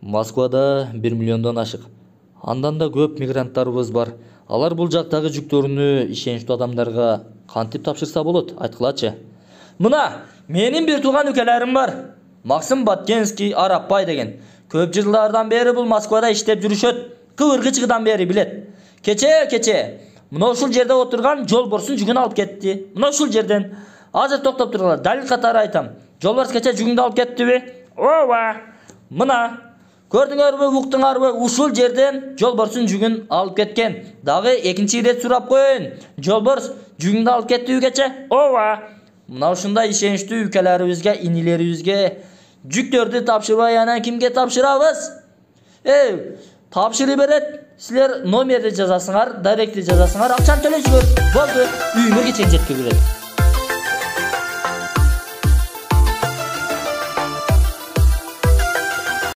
Москвада 1 миллиондон ашык. Андан да көп мигранттарыбыз бар. Алар бул жактагы жүктөрүнү ишеничтүү адамдарга кантип тапшырса болот? Айткылачы. Мына, менин бир тууган үкелерим бар. Максим Баткенский, Арапбай деген. Көп жылдардан бери бул Москвада иштеп жүрүшөт. Кыбыргычыгыдан бери билет. Кече мына ушул жерде отурган Жолборстун жүгүн алып кетти. Мына ушул жерден. Азыр токтоп тургула, далил катары айтам. Жолборс кече жүгүңдү алып кеттиби? Ооба. Мына көрдүңөрбү, уктуңарбы? Ушул жерден Жолборстун жүгүн алып кеткен. Дагы экинчи ирет сурап коеюн. Жолборс жүгүңдү алып кеттиби кече? Ооба. Мына ушундай ишеничтүү ükелерибизге, инилерибизге жүктөрдү тапшырбай анан кимге тапшырабыз? Тапшырып берет. Силер номерди жазасыңар, директи жазасыңар, акчаны төлөйсүңөр. Болду, үйүңөр кечен жеткирип берет.